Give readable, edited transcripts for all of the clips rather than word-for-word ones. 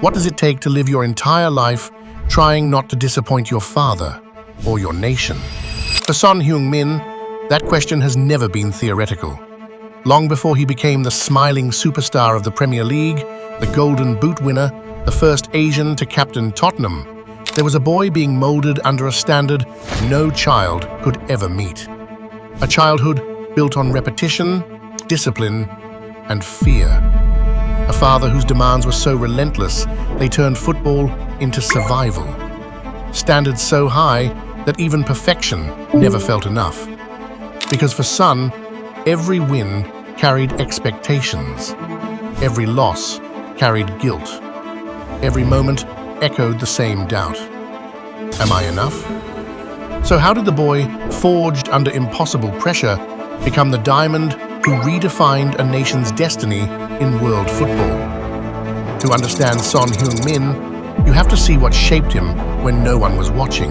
What does it take to live your entire life trying not to disappoint your father or your nation? For Son Heung-min, that question has never been theoretical. Long before he became the smiling superstar of the Premier League, the Golden Boot winner, the first Asian to captain Tottenham, there was a boy being molded under a standard no child could ever meet. A childhood built on repetition, discipline, and fear. A father whose demands were so relentless, they turned football into survival. Standards so high that even perfection never felt enough. Because for Son, every win carried expectations. Every loss carried guilt. Every moment echoed the same doubt. Am I enough? So how did the boy, forged under impossible pressure, become the diamond who redefined a nation's destiny in world football? To understand Son Heung-min, you have to see what shaped him when no one was watching.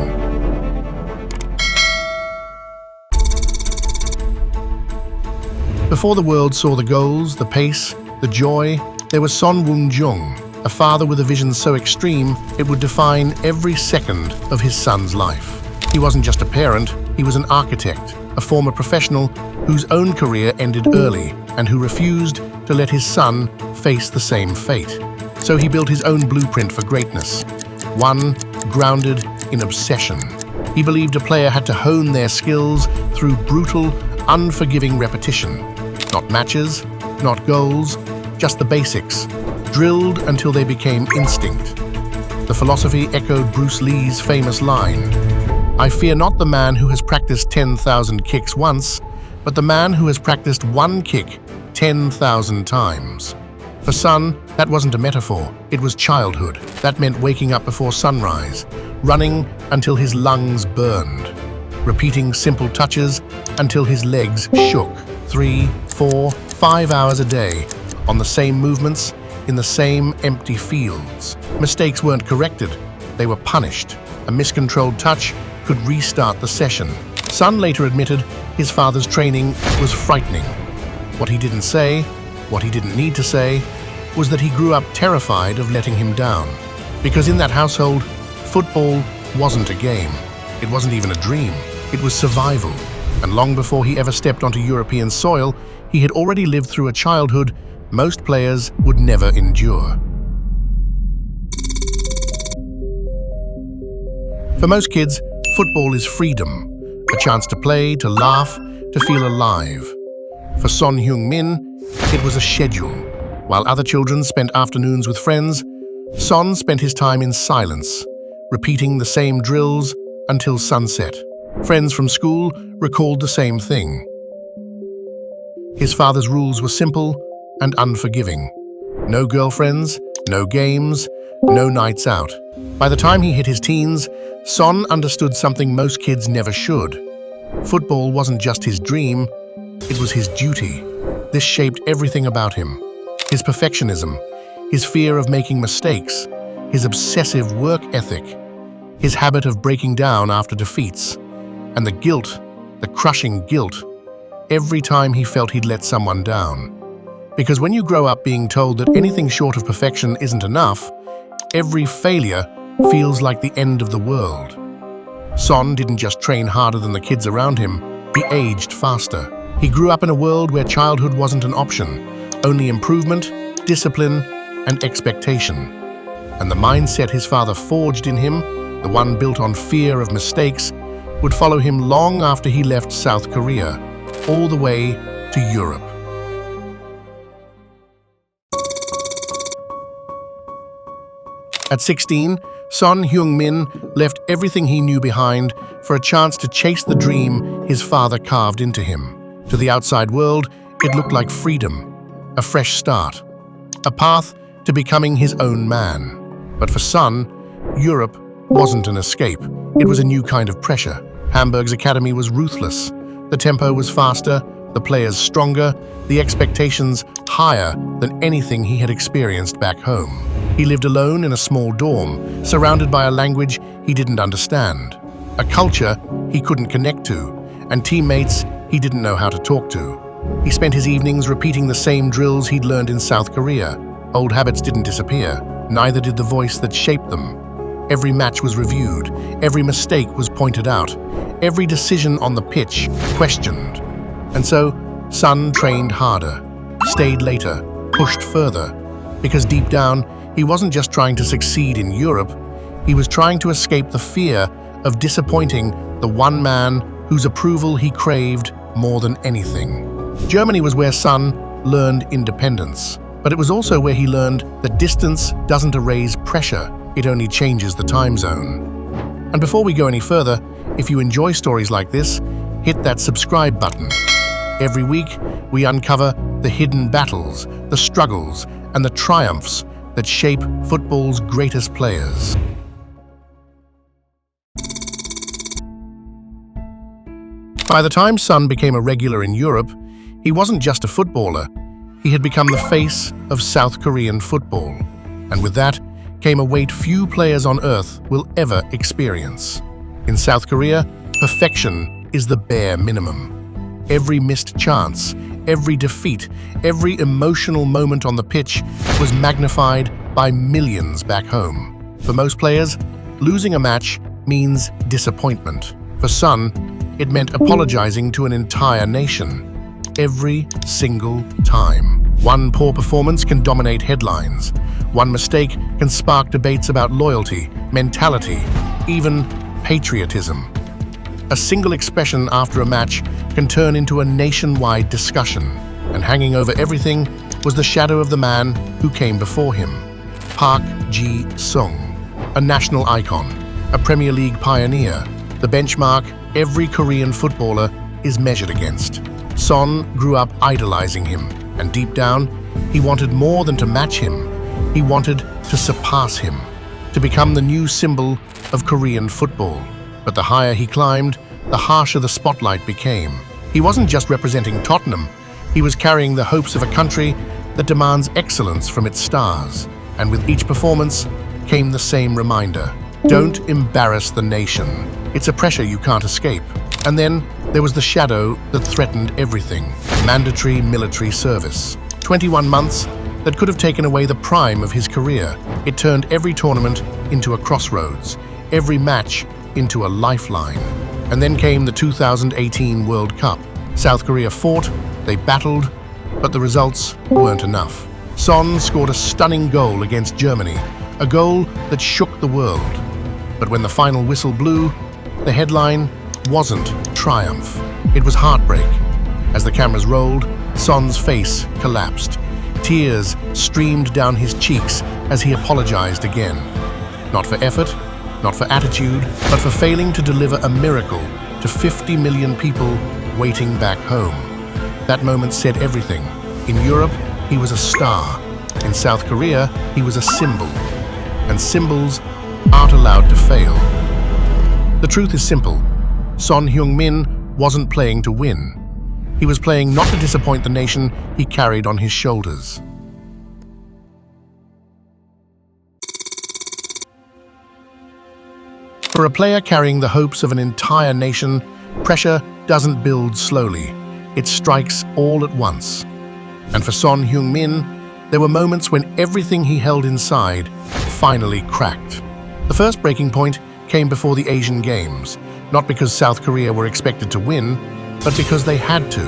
Before the world saw the goals, the pace, the joy, there was Son Woon-jung, a father with a vision so extreme it would define every second of his son's life. He wasn't just a parent, he was an architect, a former professional whose own career ended early and who refused to let his son face the same fate. So he built his own blueprint for greatness, one grounded in obsession. He believed a player had to hone their skills through brutal, unforgiving repetition. Not matches, not goals, just the basics, drilled until they became instinct. The philosophy echoed Bruce Lee's famous line, "I fear not the man who has practiced 10,000 kicks once, but the man who has practiced one kick 10,000 times." For Son, that wasn't a metaphor, it was childhood. That meant waking up before sunrise, running until his lungs burned, repeating simple touches until his legs shook, 3, 4, 5 hours a day, on the same movements, in the same empty fields. Mistakes weren't corrected, they were punished. A miscontrolled touch could restart the session. Son later admitted his father's training was frightening. What he didn't say, what he didn't need to say, was that he grew up terrified of letting him down. Because in that household, football wasn't a game. It wasn't even a dream. It was survival. And long before he ever stepped onto European soil, he had already lived through a childhood most players would never endure. For most kids, football is freedom, a chance to play, to laugh, to feel alive. For Son Heung-min, it was a schedule. While other children spent afternoons with friends, Son spent his time in silence, repeating the same drills until sunset. Friends from school recalled the same thing. His father's rules were simple and unforgiving. No girlfriends, no games, no nights out. By the time he hit his teens, Son understood something most kids never should. Football wasn't just his dream, it was his duty. This shaped everything about him. His perfectionism, his fear of making mistakes, his obsessive work ethic, his habit of breaking down after defeats, and the guilt, the crushing guilt, every time he felt he'd let someone down. Because when you grow up being told that anything short of perfection isn't enough, every failure feels like the end of the world. Son didn't just train harder than the kids around him, he aged faster. He grew up in a world where childhood wasn't an option, only improvement, discipline, and expectation. And the mindset his father forged in him, the one built on fear of mistakes, would follow him long after he left South Korea, all the way to Europe. At 16, Son Heung-min left everything he knew behind for a chance to chase the dream his father carved into him. To the outside world, it looked like freedom, a fresh start, a path to becoming his own man. But for Son, Europe wasn't an escape. It was a new kind of pressure. Hamburg's academy was ruthless. The tempo was faster, the players stronger, the expectations higher than anything he had experienced back home. He lived alone in a small dorm, surrounded by a language he didn't understand, a culture he couldn't connect to, and teammates he didn't know how to talk to. He spent his evenings repeating the same drills he'd learned in South Korea. Old habits didn't disappear. neither did the voice that shaped them. Every match was reviewed, every mistake was pointed out, every decision on the pitch questioned. And so, Son trained harder, stayed later, pushed further, because deep down, he wasn't just trying to succeed in Europe, he was trying to escape the fear of disappointing the one man whose approval he craved more than anything. Germany was where Son learned independence, but it was also where he learned that distance doesn't erase pressure, it only changes the time zone. And before we go any further, if you enjoy stories like this, hit that subscribe button. Every week, we uncover the hidden battles, the struggles, and the triumphs that shape football's greatest players. By the time Son became a regular in Europe, he wasn't just a footballer, he had become the face of South Korean football. And with that came a weight few players on earth will ever experience. In South Korea, perfection is the bare minimum. Every missed chance, every defeat, every emotional moment on the pitch was magnified by millions back home. For most players, losing a match means disappointment. For Son, it meant apologizing to an entire nation. Every single time. One poor performance can dominate headlines. One mistake can spark debates about loyalty, mentality, even patriotism. A single expression after a match can turn into a nationwide discussion, and hanging over everything was the shadow of the man who came before him, Park Ji-sung, a national icon, a Premier League pioneer, the benchmark every Korean footballer is measured against. Son grew up idolizing him, and deep down, he wanted more than to match him. He wanted to surpass him, to become the new symbol of Korean football. But the higher he climbed, the harsher the spotlight became. He wasn't just representing Tottenham, he was carrying the hopes of a country that demands excellence from its stars. And with each performance came the same reminder: don't embarrass the nation. It's a pressure you can't escape. And then there was the shadow that threatened everything: mandatory military service. 21 months that could have taken away the prime of his career. It turned every tournament into a crossroads, every match into a lifeline. And then came the 2018 World Cup. South Korea fought, they battled, but the results weren't enough. Son scored a stunning goal against Germany, a goal that shook the world. But when the final whistle blew, the headline wasn't triumph, it was heartbreak. As the cameras rolled, Son's face collapsed. Tears streamed down his cheeks as he apologized again. Not for effort, not for attitude, but for failing to deliver a miracle to 50 million people waiting back home. That moment said everything. In Europe, he was a star. In South Korea, he was a symbol. And symbols aren't allowed to fail. The truth is simple. Son Heung-min wasn't playing to win. He was playing not to disappoint the nation he carried on his shoulders. For a player carrying the hopes of an entire nation, pressure doesn't build slowly. It strikes all at once. And for Son Heung-min, there were moments when everything he held inside finally cracked. The first breaking point came before the Asian Games, not because South Korea were expected to win, but because they had to.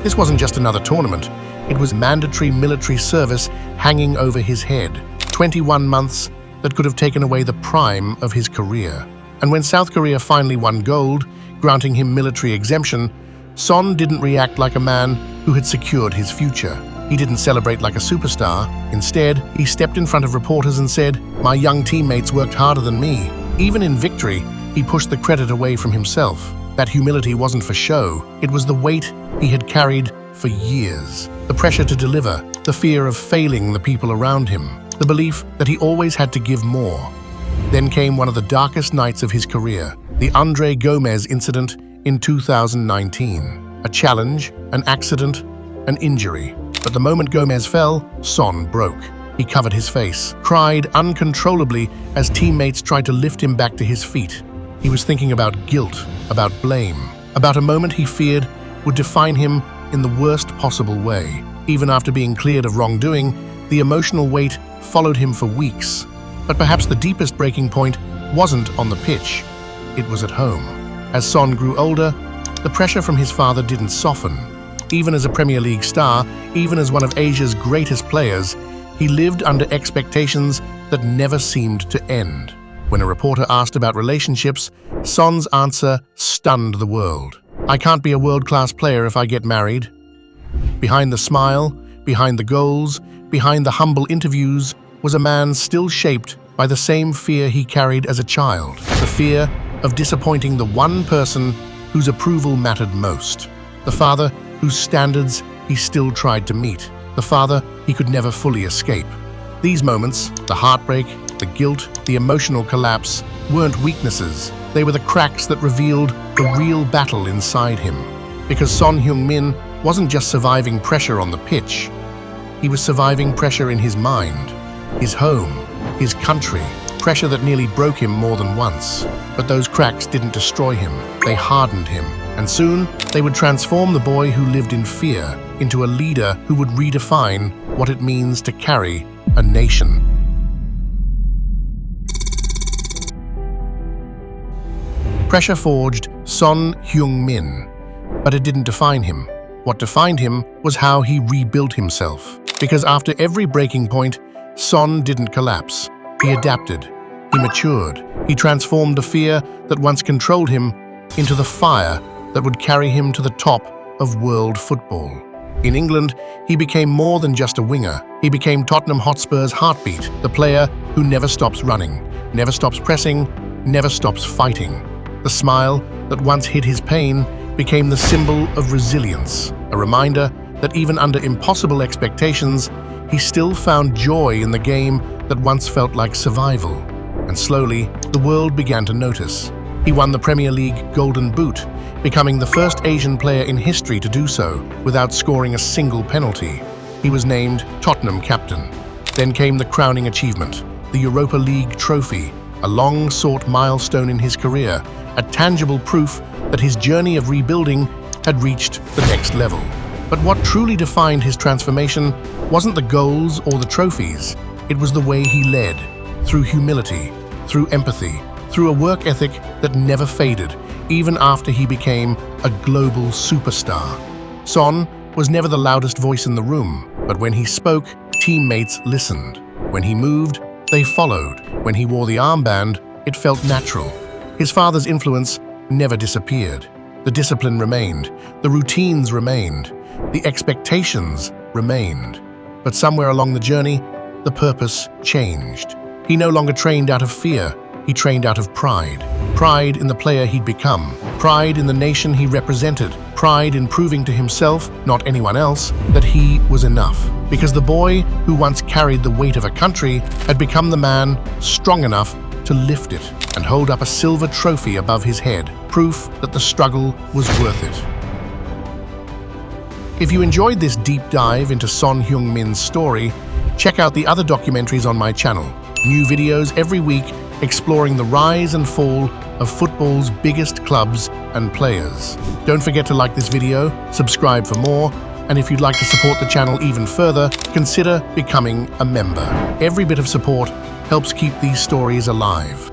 This wasn't just another tournament, it was mandatory military service hanging over his head. 21 months that could have taken away the prime of his career. And when South Korea finally won gold, granting him military exemption, Son didn't react like a man who had secured his future. He didn't celebrate like a superstar. Instead, he stepped in front of reporters and said, "My young teammates worked harder than me." Even in victory, he pushed the credit away from himself. That humility wasn't for show, it was the weight he had carried for years. The pressure to deliver, the fear of failing the people around him, the belief that he always had to give more. Then came one of the darkest nights of his career, the Andre Gomez incident in 2019. A challenge, an accident, an injury. But the moment Gomez fell, Son broke. He covered his face, cried uncontrollably as teammates tried to lift him back to his feet. He was thinking about guilt, about blame, about a moment he feared would define him in the worst possible way. Even after being cleared of wrongdoing, the emotional weight followed him for weeks. But perhaps the deepest breaking point wasn't on the pitch. It was at home. As Son grew older, the pressure from his father didn't soften. Even as a Premier League star, even as one of Asia's greatest players, he lived under expectations that never seemed to end. When a reporter asked about relationships, Son's answer stunned the world. "I can't be a world-class player if I get married." Behind the smile, behind the goals, behind the humble interviews, was a man still shaped by the same fear he carried as a child, the fear of disappointing the one person whose approval mattered most, the father whose standards he still tried to meet, the father he could never fully escape. These moments, the heartbreak, the guilt, the emotional collapse, weren't weaknesses. They were the cracks that revealed the real battle inside him. Because Son Heung-min wasn't just surviving pressure on the pitch. He was surviving pressure in his mind, his home, his country, pressure that nearly broke him more than once. But those cracks didn't destroy him, they hardened him. And soon, they would transform the boy who lived in fear into a leader who would redefine what it means to carry a nation. Pressure forged Son Heung-min, but it didn't define him. What defined him was how he rebuilt himself. Because after every breaking point, Son didn't collapse. He adapted, he matured, he transformed the fear that once controlled him into the fire that would carry him to the top of world football. In England, he became more than just a winger. He became Tottenham Hotspur's heartbeat, the player who never stops running, never stops pressing, never stops fighting. The smile that once hid his pain became the symbol of resilience, a reminder that even under impossible expectations, he still found joy in the game that once felt like survival. And slowly, the world began to notice. He won the Premier League Golden Boot, becoming the first Asian player in history to do so without scoring a single penalty. He was named Tottenham captain. Then came the crowning achievement, the Europa League trophy, a long-sought milestone in his career, a tangible proof that his journey of rebuilding had reached the next level. But what truly defined his transformation wasn't the goals or the trophies. It was the way he led, through humility, through empathy, through a work ethic that never faded, even after he became a global superstar. Son was never the loudest voice in the room, but when he spoke, teammates listened. When he moved, they followed. When he wore the armband, it felt natural. His father's influence never disappeared. The discipline remained, the routines remained, the expectations remained. But somewhere along the journey, the purpose changed. He no longer trained out of fear, he trained out of pride. Pride in the player he'd become, pride in the nation he represented, pride in proving to himself, not anyone else, that he was enough. Because the boy who once carried the weight of a country had become the man strong enough to lift it and hold up a silver trophy above his head, proof that the struggle was worth it. If you enjoyed this deep dive into Son Heung-min's story, check out the other documentaries on my channel. New videos every week exploring the rise and fall of football's biggest clubs and players. Don't forget to like this video, subscribe for more, and if you'd like to support the channel even further, consider becoming a member. Every bit of support helps keep these stories alive.